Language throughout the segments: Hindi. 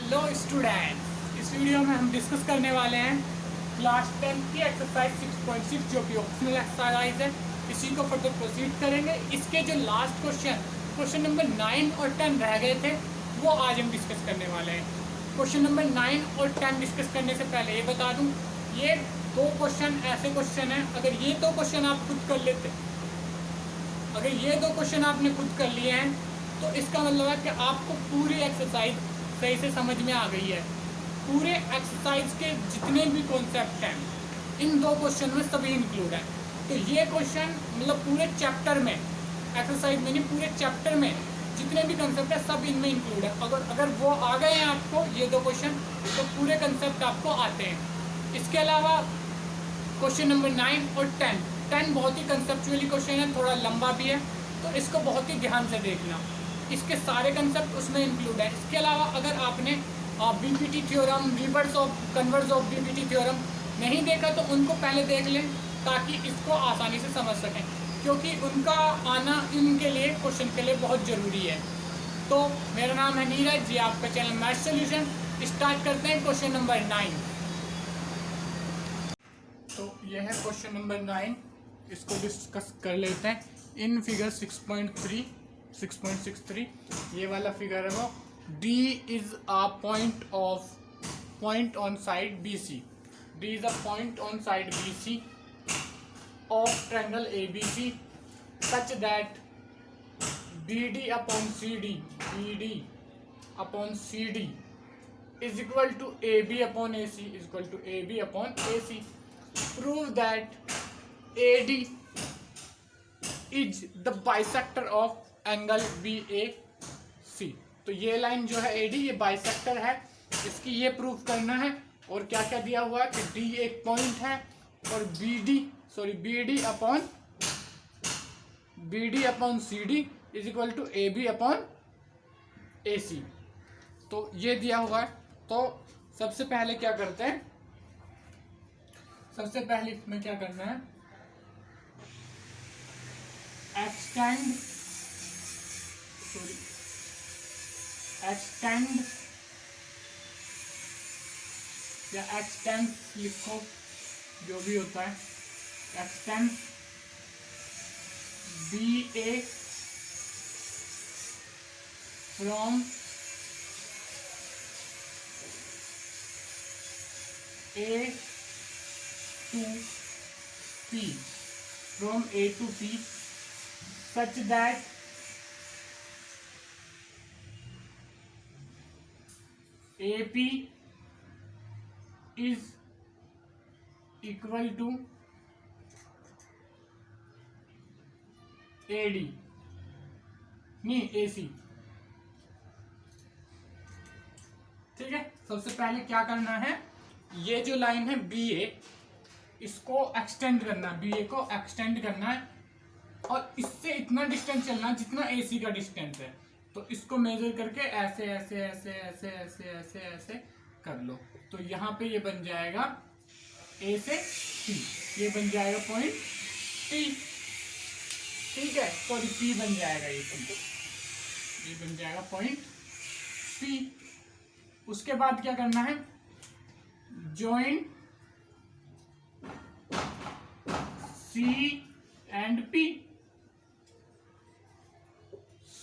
हेलो स्टूडेंट, इस वीडियो में हम डिस्कस करने वाले हैं क्लास 10 की एक्सरसाइज 6.6 जो कि ऑप्शनल एक्सरसाइज है। इसी को फर्दर प्रोसीड करेंगे। इसके जो लास्ट क्वेश्चन नंबर 9 और 10 रह गए थे वो आज हम डिस्कस करने वाले हैं। क्वेश्चन नंबर 9 और 10 डिस्कस करने से पहले ये बता दूं, ये दो क्वेश्चन ऐसे क्वेश्चन हैं, अगर ये दो क्वेश्चन आप खुद कर लेते, अगर ये दो क्वेश्चन आपने खुद कर लिए हैं तो इसका मतलब है कि आपको पूरी एक्सरसाइज सही से समझ में आ गई है। पूरे एक्सरसाइज के जितने भी कॉन्सेप्ट हैं इन दो क्वेश्चन में सभी इंक्लूड है। तो ये क्वेश्चन मतलब पूरे चैप्टर में, एक्सरसाइज में नहीं पूरे चैप्टर में जितने भी कंसेप्ट है सब इनमें इंक्लूड है। अगर वो आ गए हैं आपको ये दो क्वेश्चन तो पूरे कंसेप्ट आपको आते हैं। इसके अलावा क्वेश्चन नंबर 9 और 10 बहुत ही कंसेप्चुअली क्वेश्चन है, थोड़ा लंबा भी है, तो इसको बहुत ही ध्यान से देखना। इसके सारे कंसेप्ट उसमें इंक्लूड है। इसके अलावा अगर आपने BPT theorem, reverse of converse of BPT theorem नहीं देखा तो उनको पहले देख लें ताकि इसको आसानी से समझ सकें, क्योंकि उनका आना इनके लिए क्वेश्चन के लिए बहुत ज़रूरी है। तो मेरा नाम है नीरज जी, आपका चैनल मैथ सॉल्यूशन। स्टार्ट करते हैं क्वेश्चन नंबर 9। तो यह है क्वेश्चन नंबर 9, इसको डिस्कस कर लेते हैं। इन फिगर 6.63 ये वाला फिगर है वो। D is a point on side BC। D is a point on side BC of triangle ABC such that BD upon CD is equal to AB upon AC. Prove that AD is the bisector of angle BAC। तो ये लाइन जो है AD ये बाइसेक्टर है, इसकी ये प्रूफ करना है। और क्या क्या दिया हुआ है कि D एक पॉइंट है और BD upon CD is equal to AB upon AC। तो ये दिया हुआ है। तो सबसे पहले क्या करते हैं, सबसे पहले इसमें क्या करना है, एक्सटेंड या एक्सटेंड लिखो, जो भी होता है। Extend BA from A to P, from A to P such that AP is equal to AD, नहीं AC। ठीक है, सबसे पहले क्या करना है, ये जो लाइन है BA इसको एक्सटेंड करना, BA को एक्सटेंड करना है और इससे इतना डिस्टेंस चलना जितना AC का डिस्टेंस है। तो इसको मेजर करके ऐसे ऐसे ऐसे ऐसे ऐसे ऐसे ऐसे कर लो। तो यहाँ पे ये बन जाएगा A से P, ये बन जाएगा पॉइंट P। ठीक है, सॉरी P बन जाएगा, ये बन जाएगा पॉइंट P। उसके बाद क्या करना है, join C and P,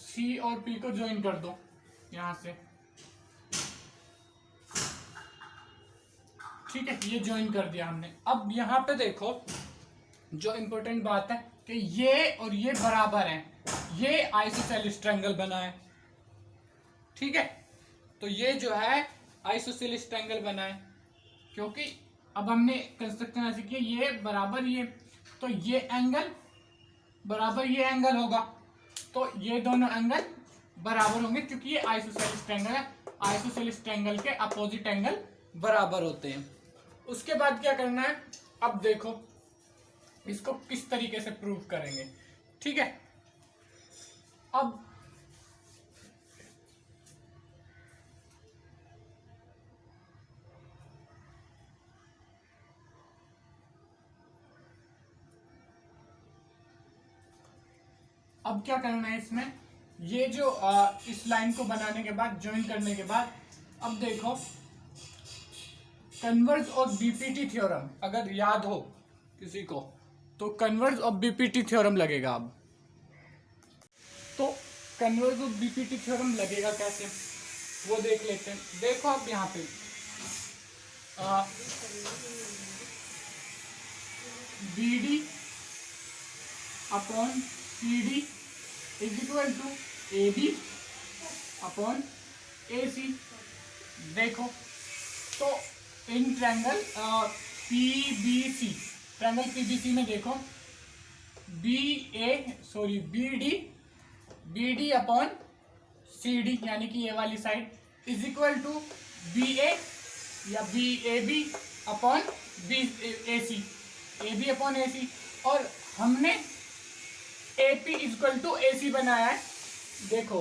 C और P को ज्वाइन कर दो यहां से। ठीक है, ये ज्वाइन कर दिया हमने। अब यहां पे देखो जो इंपॉर्टेंट बात है कि ये और ये बराबर हैं, ये आइसोसेलेस ट्रायंगल बना है। ठीक है, तो ये जो है आइसोसेलेस ट्रायंगल बना है, क्योंकि अब हमने कंस्ट्रक्शन ऐसे किया, ये बराबर ये, तो ये एंगल बराबर ये एंगल होगा, तो ये दोनों एंगल बराबर होंगे क्योंकि ये आइसोसेलेस ट्रायंगल है। आइसोसेलेस ट्रायंगल के अपोजिट एंगल बराबर होते हैं। उसके बाद क्या करना है, अब देखो इसको किस तरीके से प्रूव करेंगे। ठीक है, अब क्या करना है इसमें, ये जो इस लाइन को बनाने के बाद, ज्वाइन करने के बाद अब देखो कन्वर्ज ऑफ बीपीटी थ्योरम अगर याद हो किसी को तो कन्वर्ज ऑफ बीपीटी थ्योरम लगेगा। अब तो कन्वर्ज ऑफ बीपीटी थ्योरम लगेगा कैसे वो देख लेते हैं। देखो अब यहाँ पे B D upon C D is equal to A B upon A C. देखो तो in triangle PBC, triangle PBC में देखो B D upon C D यानी कि ये वाली side is equal to B A या B A B upon B A C, A B upon A C. और हमने A P is equal to A C बनाया है। देखो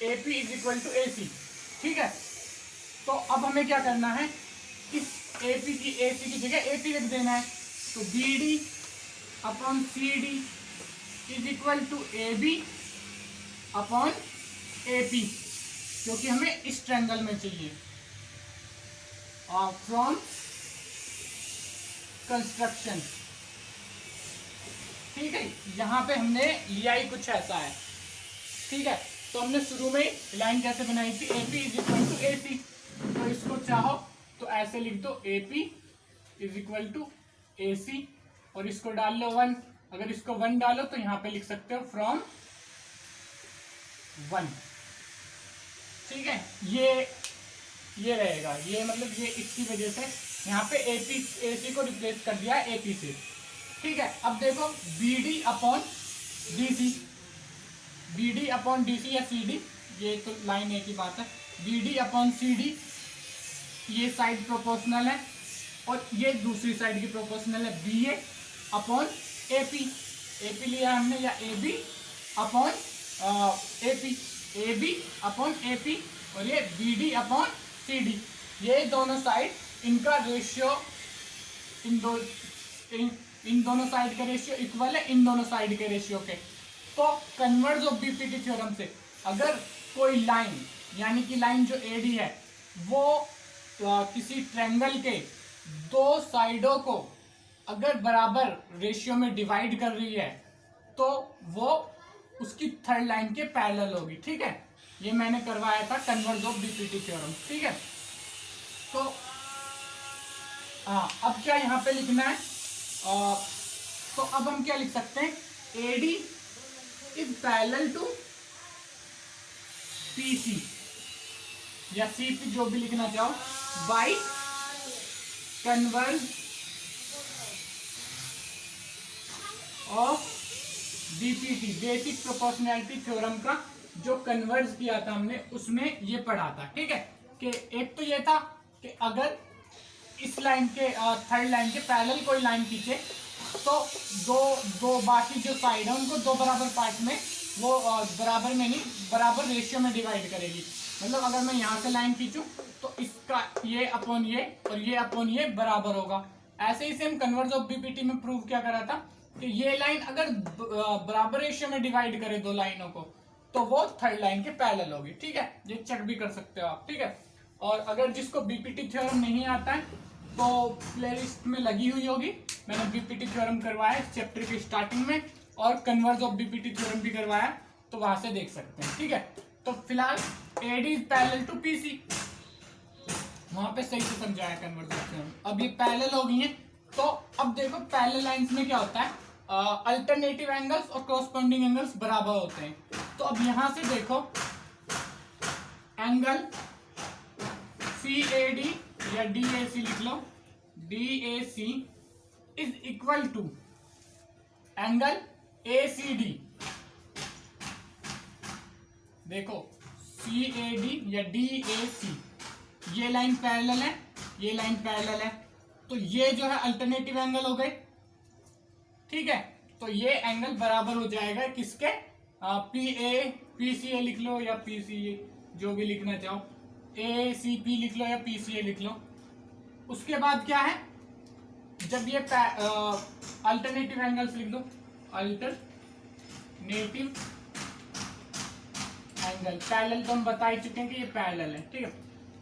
A P is equal to A सी, ठीक है। तो अब हमें क्या करना है, इस ए पी की ए सी की जगह ए पी लिख देना है। तो B D upon C D is equal to A B upon A P, क्योंकि हमें इस ट्रायंगल में चाहिए। फ्रॉम कंस्ट्रक्शन, ठीक है, यहां पे हमने लिया ही कुछ ऐसा है, ठीक है। तो हमने शुरू में लाइन कैसे बनाई थी, A P is equal to A C. तो इसको चाहो तो ऐसे लिख दो A P is equal to A C और इसको डाल लो 1। अगर इसको 1 डालो तो यहां पे लिख सकते हो फ्रॉम 1, ठीक है। ये रहेगा, ये मतलब ये इसकी वजह से यहाँ पे ए सी को रिप्लेस कर दिया ए पी से, ठीक है। अब देखो B D upon D C, B D upon D C या सी डी, ये तो लाइन एक ही बात है। B D upon C D, ये साइड प्रोपोर्शनल है और ये दूसरी साइड की प्रोपोर्शनल है। B A upon A P लिया हमने, या A B upon A B upon A P, और ये B D upon C D. ये दोनों साइड, इनका रेशियो, इन दोनों साइड का रेशियो इक्वल है इन दोनों साइड के रेशियो के। तो कन्वर्ज ऑफ बीपीटी थ्योरम से अगर कोई लाइन, यानी कि लाइन जो एडी है वो किसी ट्रायंगल के दो साइडों को अगर बराबर रेशियो में डिवाइड कर रही है तो वो उसकी थर्ड लाइन के पैरेलल होगी, ठीक है। ये मैंने करवाया था कन्वर्ज ऑफ बीपीटी थ्योरम, ठीक है। तो हाँ, अब क्या यहाँ पे लिखना है, तो अब हम क्या लिख सकते हैं, A D is parallel to P C या सी पी, जो भी लिखना चाहो, by converse of BPT, basic proportionality theorem का जो कन्वर्ज किया था हमने, उसमें ये पढ़ा था, ठीक है। कि एक तो ये था कि अगर इस लाइन के थर्ड लाइन के पैरेलल कोई लाइन खींचे तो दो बाकी जो साइड है उनको दो बराबर पार्ट में, वो बराबर में नहीं, बराबर रेशियो में डिवाइड करेगी। मतलब अगर मैं यहाँ से लाइन खींचूं तो इसका ये अपॉन ये और ये अपॉन ये बराबर होगा। ऐसे ही सेम कन्वर्ज ऑफ बीपीटी में प्रूव क्या करा था कि ये लाइन अगर बराबर रेशियो में डिवाइड करे दो लाइनों को तो वो थर्ड लाइन के पैरेलल होगी, ठीक है। ये चेक भी कर सकते हो आप, ठीक है। और अगर जिसको बीपीटी थ्योरम नहीं आता है तो प्लेलिस्ट में लगी हुई होगी, मैंने बीपीटी थ्योरम करवाया इस चैप्टर की स्टार्टिंग में, और कन्वर्ज ऑफ बीपीटी थ्योरम भी करवाया, तो वहां से देख सकते हैं, ठीक है। तो फिलहाल AD is parallel to PC, वहां पे सही से समझाया कन्वर्ज ऑफ थ्योरम। अब ये पैरेलल हो गई है, तो अब देखो पैरेलल लाइंस में क्या होता है, अल्टरनेटिव एंगल्स और कॉरस्पॉन्डिंग एंगल्स बराबर होते हैं। तो अब यहां से देखो एंगल सी ए डी या डी ए सी लिख लो, D A C is equal to angle A C D. देखो सी ए डी या डी ए सी, ये लाइन पैरेलल है, ये लाइन पैरेलल है, तो ये जो है अल्टरनेटिव एंगल हो गए, ठीक है। तो ये एंगल बराबर हो जाएगा किसके, पी सी ए लिख लो या पी सी ए, जो भी लिखना चाहो, ए सी पी लिख लो या पी सी ए लिख लो। उसके बाद क्या है, जब ये अल्टरनेटिव एंगल्स लिख दो, अल्टरनेटिव एंगल, पैरेलल तो हम बता ही चुके हैं कि ये पैरेलल है, ठीक है।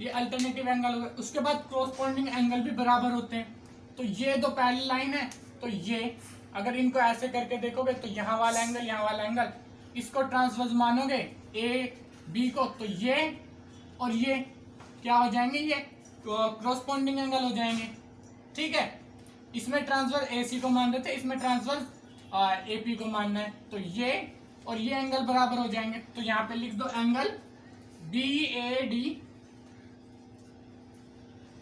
ये अल्टरनेटिव एंगल हो गए। उसके बाद क्रॉसपोंडिंग एंगल भी बराबर होते हैं। तो ये दो पैरेलल लाइन है, तो ये अगर इनको ऐसे करके देखोगे तो यहाँ वाला एंगल, यहाँ वाला एंगल, इसको ट्रांसवर्स मानोगे ए बी को, तो ये और ये क्या हो जाएंगे, ये क्रॉसपोंडिंग एंगल हो जाएंगे। ठीक है, इसमें ट्रांसवर्स ए सी को मान रहे थे, इसमें ट्रांसवर्स ए पी को मानना है, तो ये और ये एंगल बराबर हो जाएंगे। तो यहाँ पे लिख दो angle B A D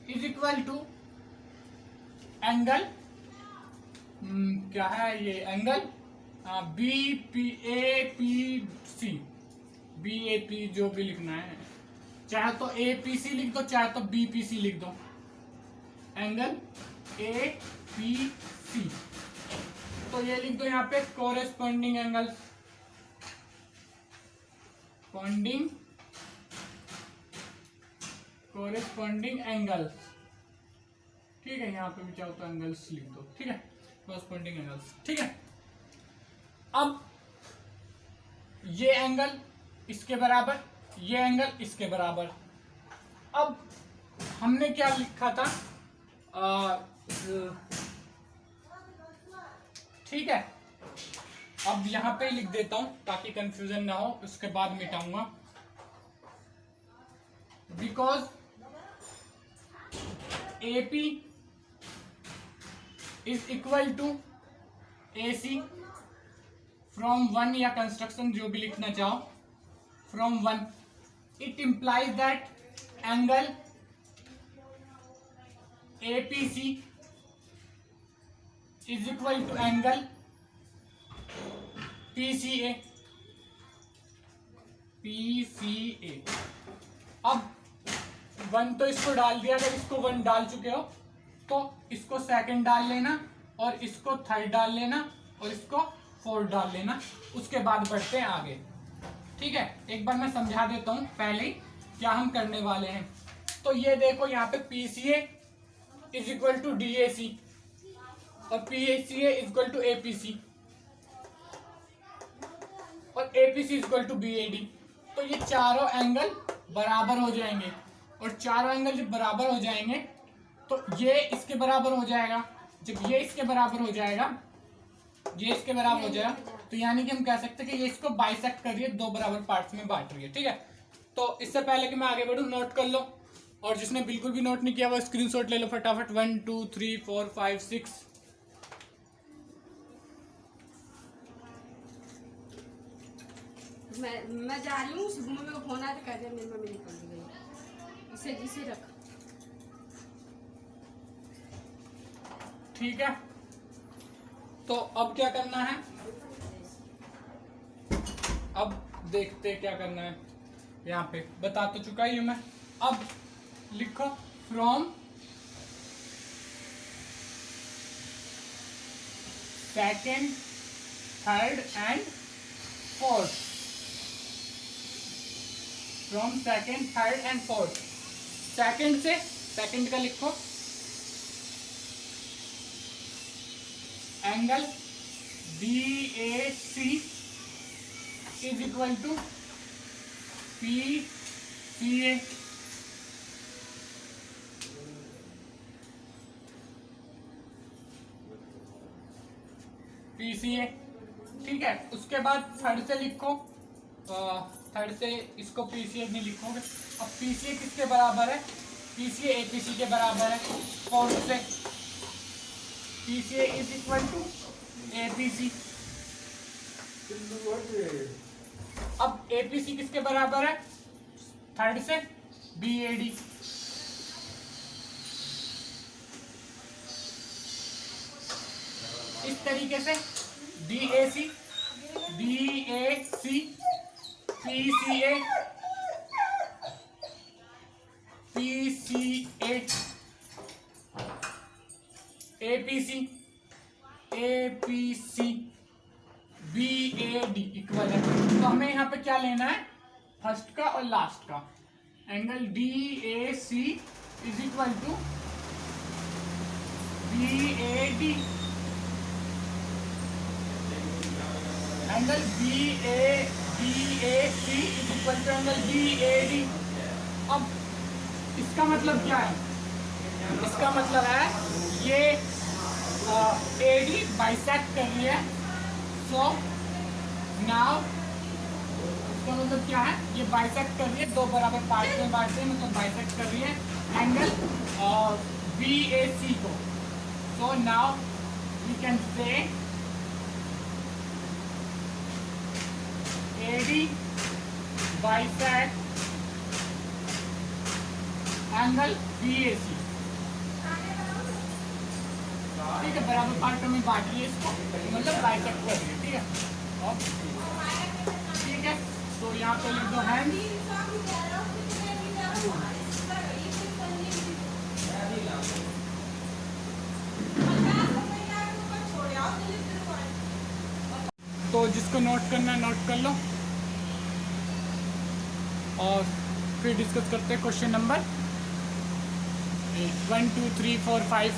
is equal to angle क्या है ये angle B P A P C, B A P जो भी लिखना है, चाहे तो ए पी सी लिख दो, चाहे तो बी पी सी लिख दो, एंगल ए पी सी। तो ये लिख दो यहाँ पे कोरेस्पॉन्डिंग एंगल, कोरेस्पॉन्डिंग एंगल। ठीक है, यहाँ पे भी चाहो तो एंगल्स लिख दो। ठीक है, कोरेस्पॉन्डिंग एंगल्स। ठीक है, अब ये एंगल इसके बराबर, ये एंगल इसके बराबर। अब हमने क्या लिखा था, ठीक है, अब यहां पे लिख देता हूं ताकि कंफ्यूजन ना हो, उसके बाद मिटाऊंगा। Because AP is equal to AC from 1, या कंस्ट्रक्शन जो भी लिखना चाहो, from 1, it implies that angle APC is equal to angle PCA। अब 1 तो इसको डाल दिया, अगर इसको 1 डाल चुके हो तो इसको सेकंड डाल लेना, और इसको थर्ड डाल लेना, और इसको फोर्थ डाल लेना, उसके बाद बढ़ते हैं आगे। ठीक है, एक बार मैं समझा देता हूं पहले क्या हम करने वाले हैं। तो ये देखो यहाँ पे PCA is equal to DAC और PCA is equal to APC और APC is equal to BAD। तो ये चारों एंगल बराबर हो जाएंगे, और चारों एंगल जब बराबर हो जाएंगे तो ये इसके बराबर हो जाएगा। जब ये इसके बराबर हो जाएगा, ये इसके बराबर हो जाएगा, तो यानी कि हम कह सकते हैं कि ये इसको बाइसेक्ट कर रही है, दो बराबर पार्ट्स में बांट रही है। ठीक है, तो इससे पहले कि मैं आगे बढ़ूं, नोट कर लो, और जिसने बिल्कुल भी नोट नहीं किया वो स्क्रीनशॉट ले लो फटाफट। 1 2 3 4 5 6। मैं जा रही हूँ, शुभ में फोन आया तो कह दिया मेरी मम्मी निकल गई, इसे जिसे रख। ठीक है, तो अब क्या करना है, अब देखते क्या करना है। यहाँ पे बता तो चुका ही हूं मैं। अब लिखो from second, third and fourth, from second, third and fourth. Second से, सेकेंड का लिखो angle BAC is equal to PCA। PCA, ठीक है। उसके बाद थर्ड से लिखो, थर्ड से इसको PCA नहीं लिखोगे। अब PCA किसके बराबर है, PCA APC के बराबर है। फोर्थ से PCA is equal to APC। अब APC किसके बराबर है, थर्ड से BAD। इस तरीके से DAC, DAC, PCA, PCA, APC, APC, BAD equal है। तो हमें यहाँ पे क्या लेना है, फर्स्ट का और लास्ट का। Angle DAC is equal to BAD, angle BAC is equal to angle BAD। अब इसका मतलब क्या है? इसका मतलब है ये एडी बाइसेक्ट कर रही है। सो नाउ इसका मतलब क्या है? ये बाइसेक्ट कर रही है, दो बराबर पार्ट में बांट रही है, मतलब बाइसेक्ट कर रही है एंगल BAC को। So now we can say AD bisect angle BAC। ठीक है, बराबर पार्टों में बांट रही है इसको, मतलब बाइसेक्ट कर रही है। ठीक है, और ठीक है, तो यहाँ पे लिख दो हैंड। तो जिसको नोट करना है नोट कर लो, और फिर डिस्कस करते हैं क्वेश्चन नंबर 1 2 3 4 5।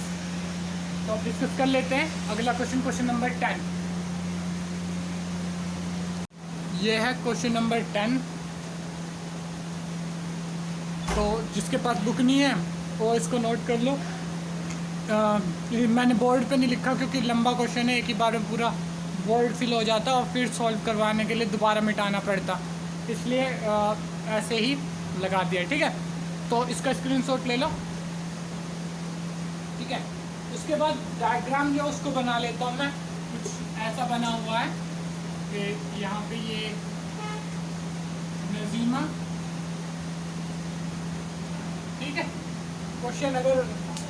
तो अब डिस्कस कर लेते हैं अगला क्वेश्चन, क्वेश्चन नंबर 10। ये है क्वेश्चन नंबर 10। तो जिसके पास बुक नहीं है वो इसको नोट कर लो। मैंने बोर्ड पे नहीं लिखा क्योंकि लंबा क्वेश्चन है, एक ही बार में पूरा बोर्ड फिल हो जाता और फिर सॉल्व करवाने के लिए दोबारा मिटाना पड़ता, इसलिए ऐसे ही लगा दिया। ठीक है, तो इसका स्क्रीनशॉट ले लो। ठीक है, उसके बाद डायग्राम जो उसको बना लेता हूँ मैं। कुछ ऐसा बना हुआ है कि यहाँ पे ये नजीमा, ठीक है, क्वेश्चन अगर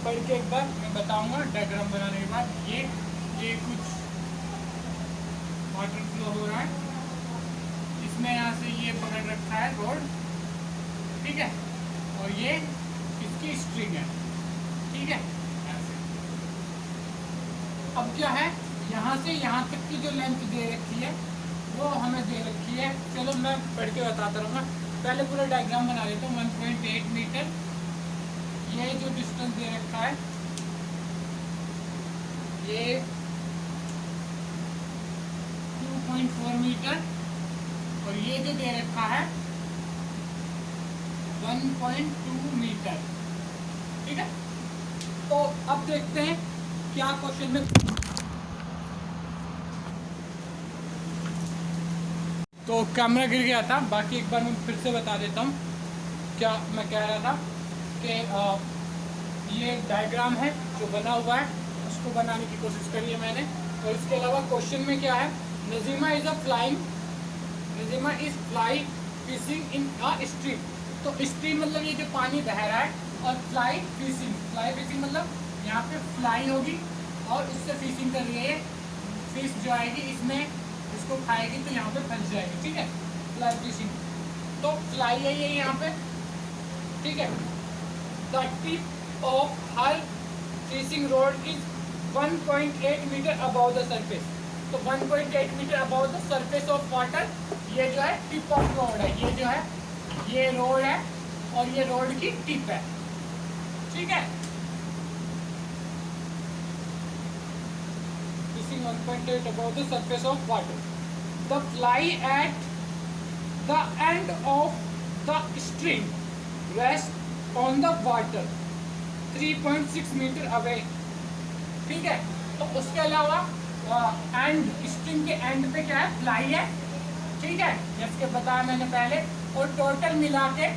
पढ़ के एक बार मैं बताऊंगा डायग्राम बनाने के बाद। ये कुछ वाटर फ्लो हो रहा है, इसमें यहाँ से ये पकड़ रखा है रोड, ठीक है, और ये इसकी स्ट्रिंग है। ठीक है, ऐसे। अब क्या है, यहाँ से यहाँ तक की जो लेंथ दे रखी है वो हमें दे रखी है। चलो मैं पढ़ के बताता रहूँगा, पहले पूरा डायग्राम बना लेता हूँ। 1.8 मीटर ये जो डिस्टेंस दे रखा है, ये 2.4 मीटर, और ये जो दे रखा है 1.2 मीटर। ठीक है, तो अब देखते हैं क्या क्वेश्चन में। तो कैमरा गिर गया था, बाकी एक बार मैं फिर से बता देता हूँ क्या मैं कह रहा था कि ये डायग्राम है जो बना हुआ है, उसको बनाने की कोशिश करी है मैंने। और इसके अलावा क्वेश्चन में क्या है, Nazima is fly fishing in a stream. तो स्ट्रीम मतलब ये जो पानी बह रहा है, और फ्लाई फिशिंग मतलब यहाँ पे फ्लाई होगी और उससे फिशिंग कर रही है। फिश जो आएगी इसमें इसको खाएगी तो यहाँ पे फंस जाएगी। ठीक है, फ्लाई फिशिंग, तो फ्लाई है ये यहाँ पे। ठीक है, the tip of her fishing rod is 1.8 metre above the surface. तो 1.8 metre above the surface of water, ये जो है टिप ऑफ रोड है। ये जो है ये रोड है और ये रोड की टिप है। ठीक है, fishing 1.8 above the surface of water. The fly at the end of the string rests on the water 3.6 meter away. ठीक है, तो उसके अलावा एंड स्ट्रिंग के एंड पे क्या है, फ्लाई है। ठीक है, जैसे बताया मैंने पहले, और टोटल मिला के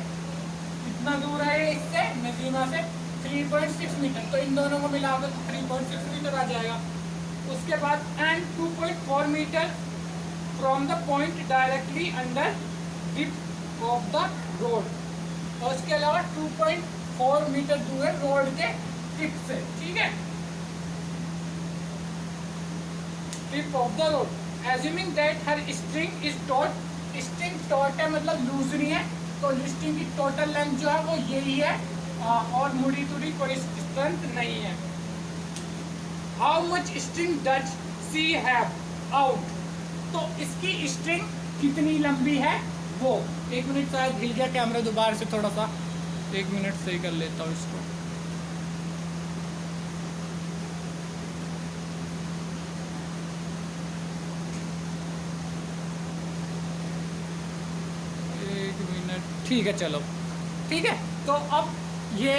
कितना दूर है इससे, नजीमा से 3.6 मीटर। तो इन दोनों को मिला के तो 3.6 मीटर आ जाएगा। उसके बाद and 2.4 metre from the point directly under tip of the rod. और उसके अलावा 2.4 मीटर दूर है रोड के टिप से। ठीक है, tip of the road. Assuming that her string is taught, string taught है मतलब लूज नहीं है, तो स्ट्रिंग की टोटल लेंथ जो है वो यही है, और मुड़ी तुड़ी कोई स्ट्रेंथ नहीं है। How much string does she have out, तो इसकी स्ट्रिंग कितनी लंबी है वो। एक मिनट, शायद हिल गया कैमरा, दोबारा से थोड़ा सा 1 मिनट सही कर लेता हूँ इसको। ठीक है, चलो ठीक है। तो अब ये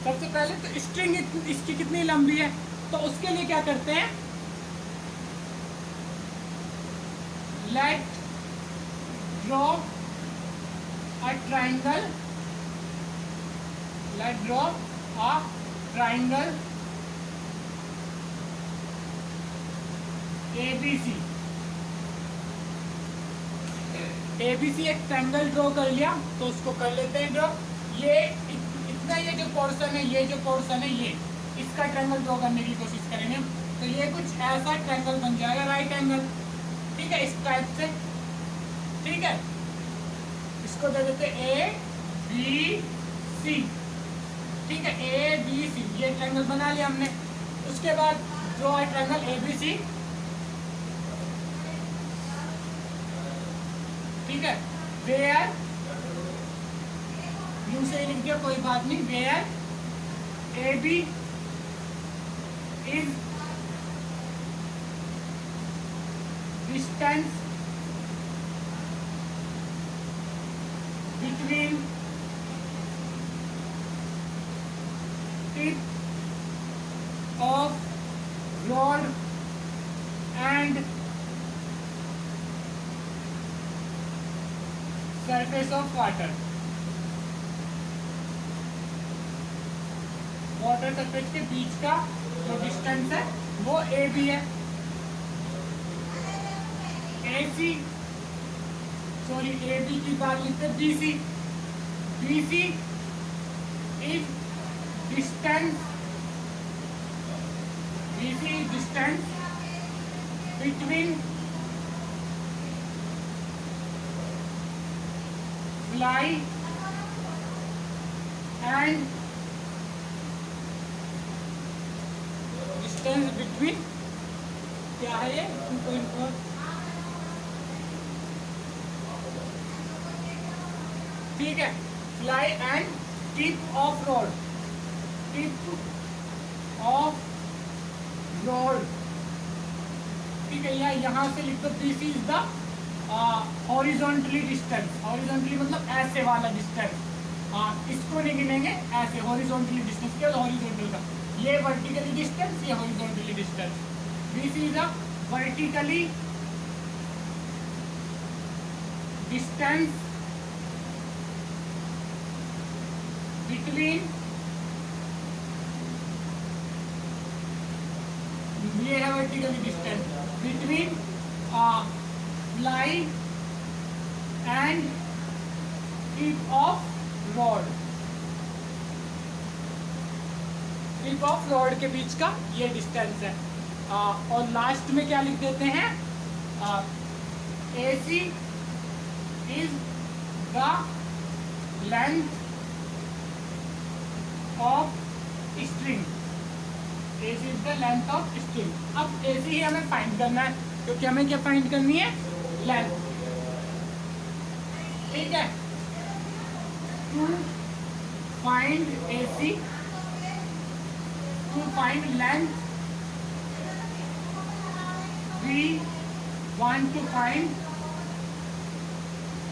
सबसे पहले तो स्ट्रिंग इसकी कितनी लंबी है, तो उसके लिए क्या करते हैं, let draw a triangle, let draw a triangle ABC। ABC एक ट्रायंगल ड्रॉ कर लिया, तो उसको कर लेते हैं ड्रॉ। ये इतना, ये जो पोर्शन है, ये जो पोर्शन है, ये इसका ट्रायंगल ड्रॉ करने की कोशिश करेंगे, तो ये कुछ ऐसा ट्रायंगल बन जाएगा, राइट एंगल, ठीक है, इस टाइप से, ठीक है। इसको दे देते ABC, ठीक है, ABC, ये ट्रायंगल बना लिया हमने। उसके बाद ड्रॉ है ट्रायंगल ABC, ठीक है, वेयर, यू से लिख दिया कोई बात नहीं, where AB is distance between tip of rod and surface of water, water surface के बीच का जो डिस्टेंस है वो AB है। AC, सॉरी, AB की बात लिखते हैं BC, BC is distance, BC is distance between fly and distance between, क्या है ये 2.4, ठीक है, fly and tip of rod, tip of rod, ठीक है, यहाँ से लिख दो BC is the horizontally distance, horizontally मतलब ऐसे वाला डिस्टेंस, इसको नहीं गिनेंगे, ऐसे हॉरिजॉन्टली डिस्टेंस, क्या हॉरिजॉन्टल का, ये वर्टिकली डिस्टेंस, ये horizontally distance, BC is a vertically distance between, ये है vertically distance between fly and tip of rod, tip of rod के बीच का ये डिस्टेंस है। और लास्ट में क्या लिख देते हैं, AC is the length of string, AC is the length of string. अब AC ही हमें फाइंड करना है, क्योंकि हमें क्या फाइंड करनी है, लेंथ, ठीक है। To find AC, to find length, we want to find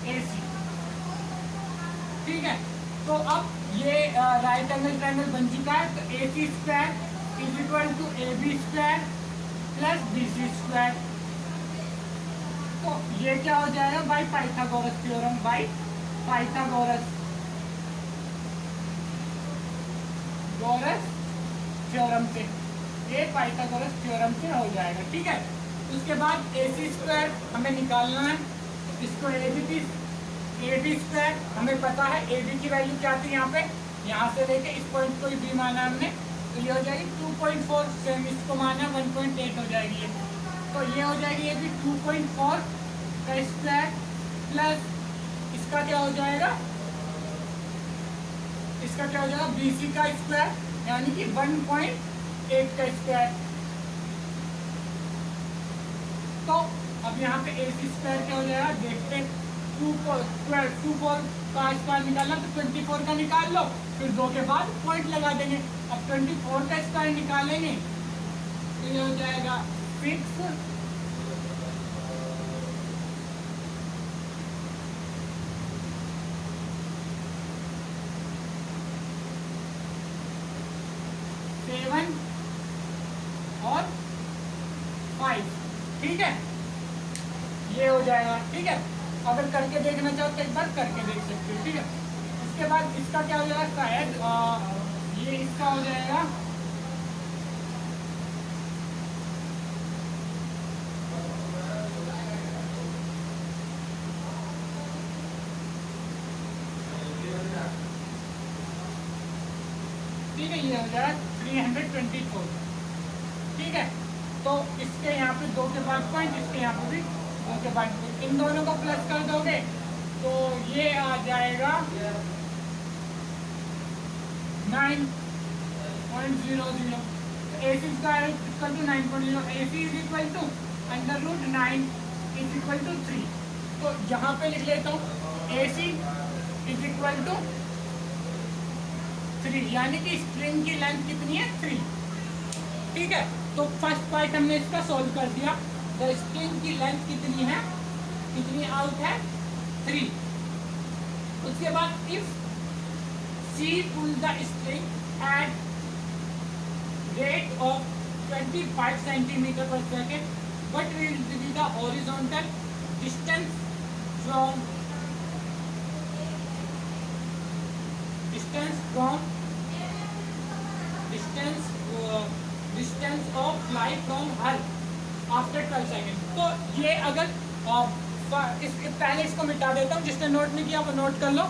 AC, ठीक है। तो अब ये राइट एंगल ट्रायंगल बन चुका है, तो AC square is equal to AB square plus BC square, तो ये क्या हो जाएगा, by Pythagoras theorem, by Pythagoras theorem से, ये पाइथागोरस थ्योरम से हो जाएगा, ठीक है। उसके बाद AC स्क्वायर हमें निकालना है, इसको AB स्क्वायर हमें पता है, AB की वैल्यू क्या थी, यहाँ से लेके इस पॉइंट को B माना हमने, तो ये हो जाएगी 2.4, सेम इसको माना 1.8 हो जाएगी ये, तो ये हो जाएगी AB 2.4 का स्क्वायर प्लस इसका क्या हो जाएगा, इसका क्या हो जाएगा BC का स्क्वायर, यानी कि 1.8 का स्क्वायर। तो अब यहाँ पे AC स्क्वायर क्या हो जाएगा, देखते हैं, 24 का स्क्वायर निकालना, तो 24 का निकाल लो, फिर 2 के बाद पॉइंट लगा देंगे। अब 24 का स्क्वायर निकालेंगे तो ये हो जाएगा 6 6 7 और 5, ठीक है, ये हो जाएगा, ठीक है। अगर करके देखना चाहो तो एक बार करके देख सकते हो, ठीक है। उसके बाद इसका क्या हो जाएगा, शायद ये इसका हो जाएगा ठीक है, ये हो जाएगा 324, ठीक है। तो इसके यहाँ पे 2 के बाद पॉइंट, इसके यहाँ पे भी 2 के बाद पॉइंट, इन दोनों को प्लस कर दोगे तो ये आ जाएगा 9.00। AC square equal to 9.0, AC is equal to √9 is equal to 3। तो यहाँ पे लिख लेता हूँ AC इज इक्वल टू 3, यानी कि स्ट्रिंग की लेंथ कितनी है, 3, ठीक है। तो फर्स्ट पार्ट हमने इसका सॉल्व कर दिया। द स्ट्रिंग की लेंथ कितनी है, कितनी आउट है, 3। उसके बाद if C pull the string at rate of 25 centimetre per second, what will be the horizontal distance from distance of fly from Earth after 12 seconds। तो ये अगर पहले इसको मिटा देता हूँ, जिसने नोट नहीं किया वो नोट कर लो,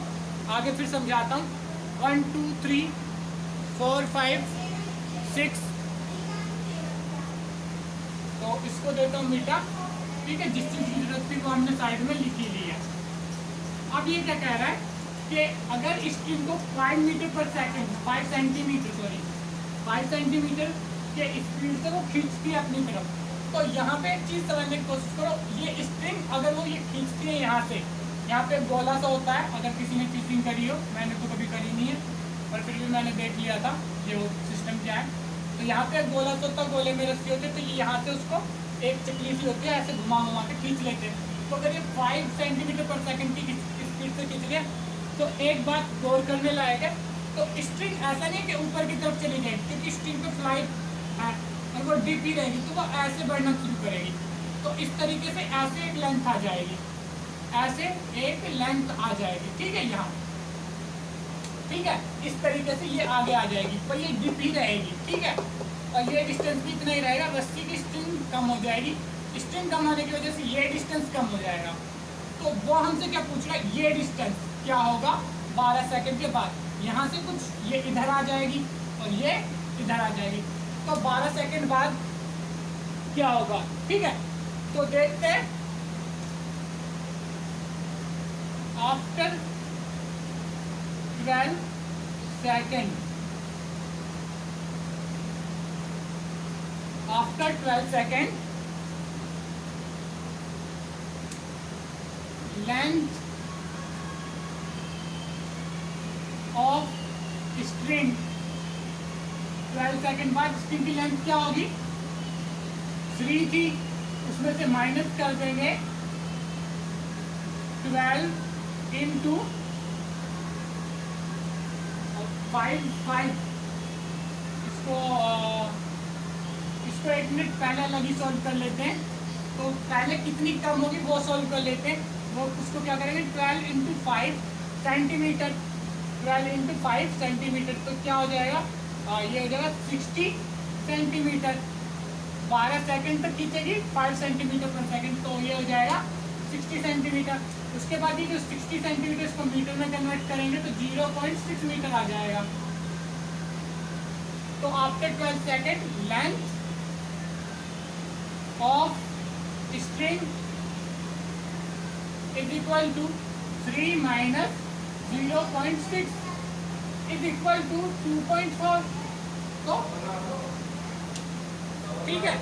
आगे फिर समझाता हूँ। 1 2 3 4 5 6, तो इसको देता हूँ मिटा, ठीक है। डिस्टेंस की जरूरत थी वो हमने साइड में लिख ही ली है। अब ये क्या कह रहा है कि अगर स्ट्रिंग को 5 मीटर पर सेकेंड, 5 सेंटीमीटर के स्पीड से वो खींचती है अपनी तरफ, तो यहाँ पे एक चीज़ समझने की कोशिश करो। ये स्ट्रिंग अगर वो ये खींचती है यहाँ से, यहाँ पे गोला सा होता है, अगर किसी ने फिशिंग करी हो, मैंने तो कभी करी नहीं है पर फिर भी मैंने देख लिया था ये वो सिस्टम क्या है। तो यहाँ पे गोला सा होता है, गोले में रस्सी होती है, तो ये यहाँ से उसको एक चकली सी होती है, ऐसे घुमा घुमा के खींच लेते हैं। तो अगर ये 5 सेंटीमीटर पर सेकेंड की स्पीड से खींच लिया, तो एक बात गौर करने लायक है। तो स्ट्रिंग ऐसा नहीं कि ऊपर की तरफ चली जाएगी, क्योंकि स्ट्रिंग पे फ्लाइट है और वो डीप ही रहेगी, तो वो ऐसे बढ़ना शुरू करेगी। तो इस तरीके से ऐसे एक लेंथ आ जाएगी, ऐसे एक लेंथ आ जाएगी, ठीक है, यहाँ, ठीक है। इस तरीके से ये आगे आ जाएगी, पर ये डीप ही रहेगी, ठीक है। और ये डिस्टेंस भी इतना ही रहेगा, रस्सी की स्ट्रिंग कम हो जाएगी, स्ट्रिंग कम होने की वजह से ये डिस्टेंस कम हो जाएगा। तो वो हमसे क्या पूछ रहा है, ये डिस्टेंस क्या होगा 12 सेकंड के बाद। यहाँ से कुछ ये इधर आ जाएगी और ये इधर आ जाएगी, तो 12 सेकंड बाद क्या होगा, ठीक है। तो देखते हैं, after 12 second, after 12 second length of string, 12 second बाद स्ट्रिंग की लेंथ क्या होगी, 3 थी, उसमें से माइनस कर देंगे 12 इंटू 5। इसको 1 मिनट पहले अलग ही सॉल्व कर लेते हैं। तो पहले कितनी कम होगी वो सॉल्व कर लेते हैं। वो उसको क्या करेंगे, 12 इंटू 5 सेंटीमीटर, 12 इंटू 5 सेंटीमीटर, तो क्या हो जाएगा, ये हो जाएगा 60 सेंटीमीटर। 12 सेकंड तक खींचेगी 5 सेंटीमीटर पर सेकंड, तो ये हो जाएगा 60 सेंटीमीटर। उसके बाद ये जो 60 सेंटीमीटर इसको मीटर में कन्वर्ट करेंगे तो 0.6 मीटर आ जाएगा। तो after 12 second length of string is equal to 3 minus 0.6 is equal to 2.4। तो ठीक है,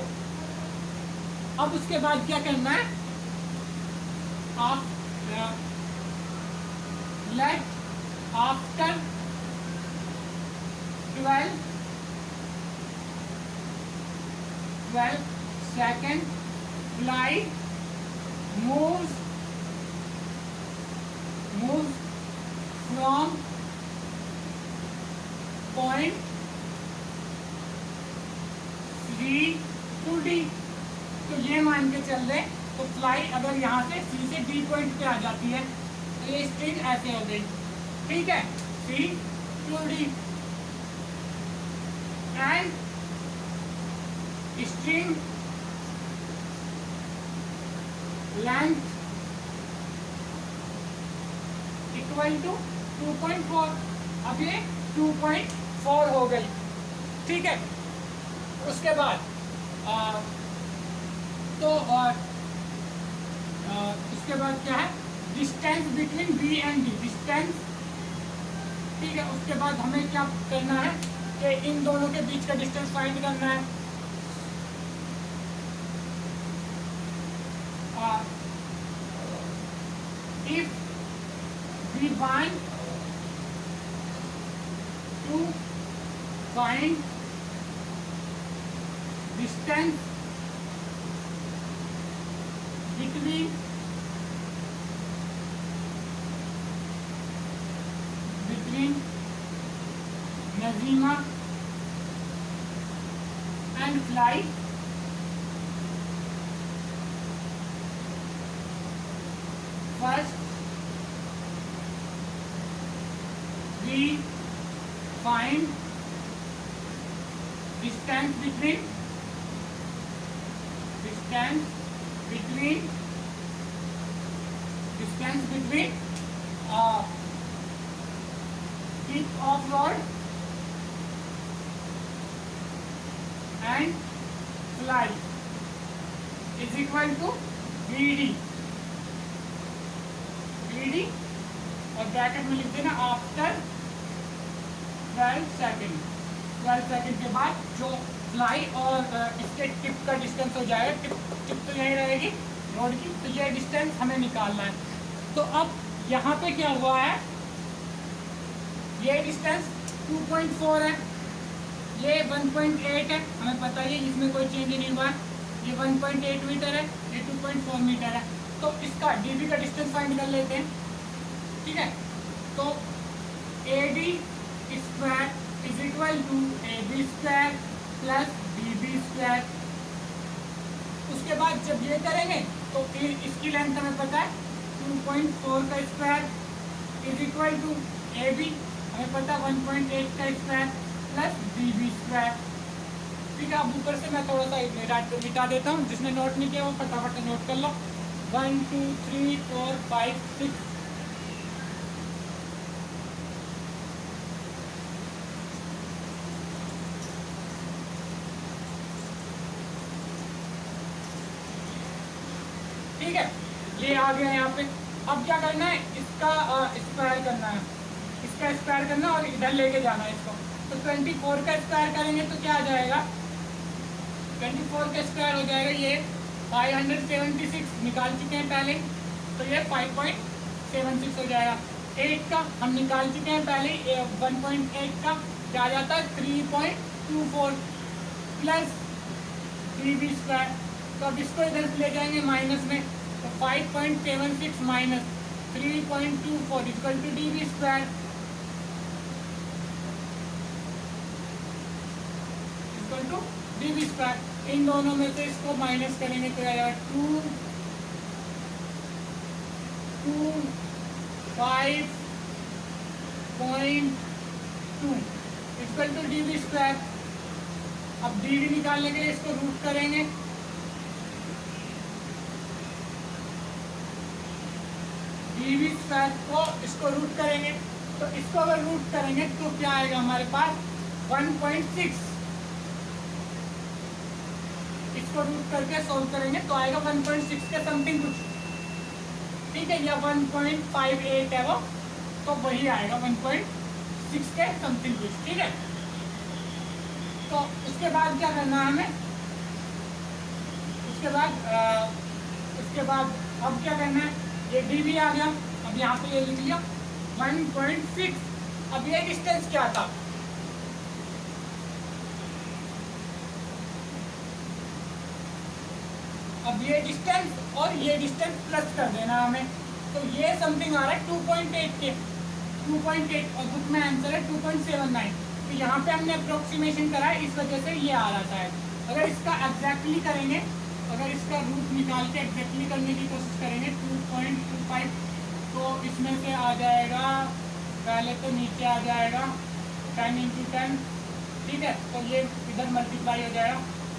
अब उसके बाद क्या करना है, आप let after 12 second fly moves from point C to D। तो ये मान के चल रहे, तो फ्लाई अगर यहाँ से C से D पॉइंट पे आ जाती है तो ये स्ट्रिंग ऐसे हो गई, ठीक है, C to D। And string length equal to 2.4। अब ये 2.4 हो गई, ठीक है। उसके बाद उसके बाद क्या है, distance between B and D, distance, ठीक है। उसके बाद हमें क्या करना है कि इन दोनों के बीच का डिस्टेंस फाइंड करना है। if we want to find distance between Nazima and Fly, first we find distance between tip of rod and fly is equal to BD और ब्रैकेट में लिख देना आफ्टर 12 सेकेंड के बाद जो फ्लाई और इसके टिप का डिस्टेंस हो जाएगा, टिप तो यही रहेगी रोड की, तो ये डिस्टेंस हमें निकालना है। तो अब यहाँ पे क्या हुआ है, ये डिस्टेंस 2.4 है, ये 1.8 है, हमें पता है इसमें कोई चेंज नहीं हुआ है, ये 1.8 मीटर है, ये 2.4 मीटर है। तो इसका डीबी का डिस्टेंस फाइंड कर लेते हैं, ठीक है। तो AD square is equal to AB square plus BB square. उसके बाद जब ये करेंगे तो फिर इसकी लेंथ हमें पता है 2.4 का square is equal to AB, हमें पता है 1.8 का स्क्वायर प्लस BB स्क्वायर, ठीक है। अब ऊपर से मैं थोड़ा सा मिटा देता हूँ, जिसने नोट नहीं किया वो फटाफट नोट कर लो। 1 2 3 4 5 6, ठीक है, ये आ गया यहाँ पे। अब क्या करना है, इसका स्क्वायर करना है, इसका स्क्वायर करना और इधर लेके जाना है इसको। तो 24 का स्क्वायर करेंगे तो क्या आ जाएगा, 24 का स्क्वायर हो जाएगा ये 576, निकाल चुके हैं पहले, तो ये 5.76 हो जाएगा। 8 का हम निकाल चुके हैं पहले, 1.8 का क्या आ जाता है 3.24 प्लस BB स्क्वायर। तो अब इसको इधर ले जाएंगे माइनस में, तो 5.76 minus 3.24 equal to DB square, equal to DB square. इन दोनों में से इसको माइनस करेंगे तो आएगा 5.2 इक्वल टू DB स्क्वायर। अब DB निकालने के लिए इसको रूट करेंगे, DB स्क्वायर को इसको रूट करेंगे, तो इसको अगर रूट करेंगे तो क्या आएगा हमारे पास 1.6, इसको रूट करके सोल्व करेंगे तो आएगा 1.6 के समथिंग कुछ, ठीक है, या 1.58 है वो, तो वही आएगा 1.6 के समथिंग कुछ, ठीक है। तो उसके बाद क्या करना है हमें, उसके बाद अब क्या करना है, ये DB आ गया, अब यहाँ पे ये लिख लिया 1.6। अब ये डिस्टेंस क्या था, अब ये डिस्टेंस और ये डिस्टेंस प्लस कर देना हमें, तो ये समथिंग आ रहा है 2.8 के 2.8 और बुक में आंसर है 2.79। तो यहाँ पे हमने अप्रोक्सीमेशन करा है, इस वजह से ये आ रहा था, अगर इसका एग्जैक्टली करेंगे, अगर इसका रूट निकाल के एग्जैक्टली करने की कोशिश करेंगे 2.25, तो इसमें से आ जाएगा, पहले तो नीचे आ जाएगा 10 × 10, ठीक है। तो ये इधर मल्टीप्लाई हो जाएगा,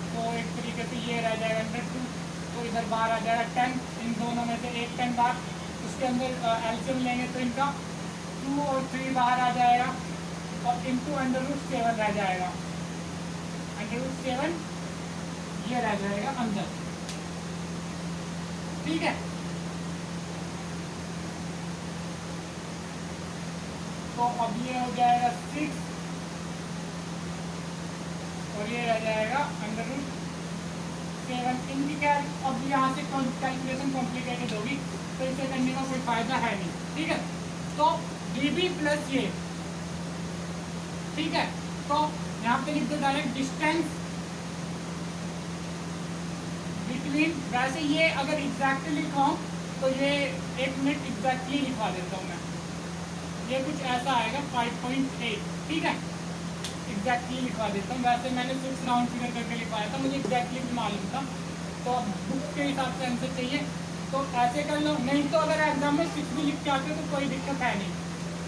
तो एक तरीके से ये रह जाएगा 102, तो इधर बाहर आ जाएगा 10, इन दोनों में से एक 10 बाहर, उसके अंदर एलसीएम लेंगे तो इनका 2 और 3 बाहर आ जाएगा, और इंटू √7 रह जाएगा, √7 ये रह जाएगा अंदर, ठीक है। तो अब ये हो जाएगा 6 और ये रह जाएगा √7। इनकी क्या, अब यहाँ से कैलकुलेशन कॉम्प्लिकेटेड होगी, तो इसे करने का कोई फायदा है नहीं, ठीक है। तो dB प्लस ये, ठीक है। तो यहाँ पे लिख दो डायरेक्ट डिस्टेंस बिटवीन, वैसे ये अगर एग्जैक्टली लिखाऊं तो ये 1 मिनट एग्जैक्टली लिखवा देता हूँ मैं, ये कुछ ऐसा आएगा 5.8, ठीक है, एग्जैक्टली लिखवा देता हूँ। वैसे मैंने 6 राउंड फिगर करके लिखवाया था, मुझे एग्जैक्टली भी मालूम था, तो अब बुक के हिसाब से आंसर चाहिए तो ऐसे कर लो, नहीं तो अगर एग्जाम में 6 भी लिख के आते तो कोई दिक्कत है नहीं,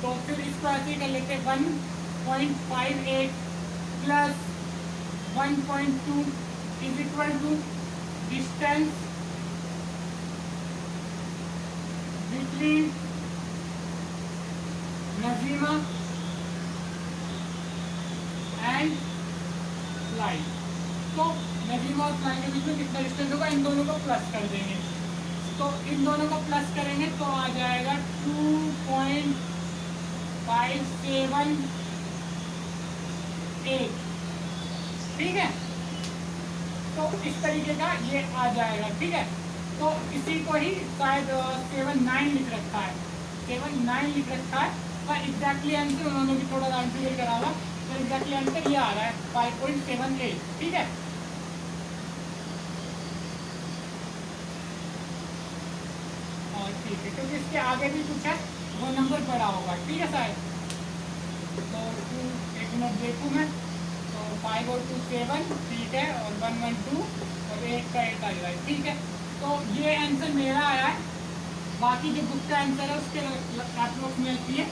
तो फिर इसको ऐसे ही कर लेते हैं 1.58 plus 1.2 is equal to distance between Najima and fly. तो नजीमा और फ्लाई के बीच में कितना डिस्टेंस होगा, इन दोनों को प्लस कर देंगे, तो इन दोनों को प्लस करेंगे तो आ जाएगा 2.578, ठीक है। तो इस तरीके का ये आ जाएगा, ठीक है। तो इसी को ही शायद 79 लिख रखा है, 79 लिख रखा है, और एग्जैक्टली आंसर उन्होंने भी थोड़ा राउंड फिगर करा हुआ, तो एग्जैक्टली आंसर ये आ रहा है 5.78, ठीक है। और ठीक है, क्योंकि इसके आगे भी कुछ है वो नंबर बड़ा होगा, ठीक है शायद। तो 2 एक मिनट देखूँ मैं, तो 5 और 2 7, ठीक है, और 1 1 2 और 8 का 8 आ रहा है, ठीक है। तो ये आंसर मेरा आया है, बाकी जो बुक का आंसर है उसके अप्रोक्स मिलती है,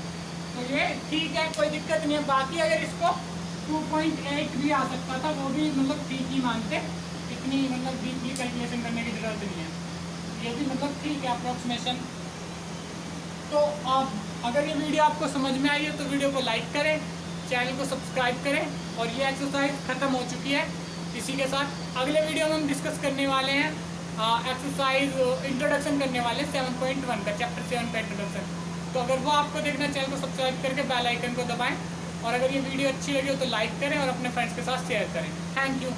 तो ये ठीक है, कोई दिक्कत नहीं है। बाकी अगर इसको 2.8 भी आ सकता था, वो भी मतलब ठीक ही मानते, इतनी मतलब डीपली कैलकुलेशन करने की जरूरत नहीं है, ये भी मतलब ठीक है अप्रोक्सीमेशन। तो अब अगर ये वीडियो आपको समझ में आई है तो वीडियो को लाइक करें, चैनल को सब्सक्राइब करें, और ये एक्सरसाइज ख़त्म हो चुकी है। इसी के साथ अगले वीडियो में हम डिस्कस करने वाले हैं एक्सरसाइज इंट्रोडक्शन करने वाले हैं 7.1 का, चैप्टर 7 का इंट्रोडक्शन। तो अगर वो आपको देखना, चैनल को सब्सक्राइब करके बेल आइकन को दबाएं, और अगर ये वीडियो अच्छी लगी हो तो लाइक करें और अपने फ्रेंड्स के साथ शेयर करें। Thank you.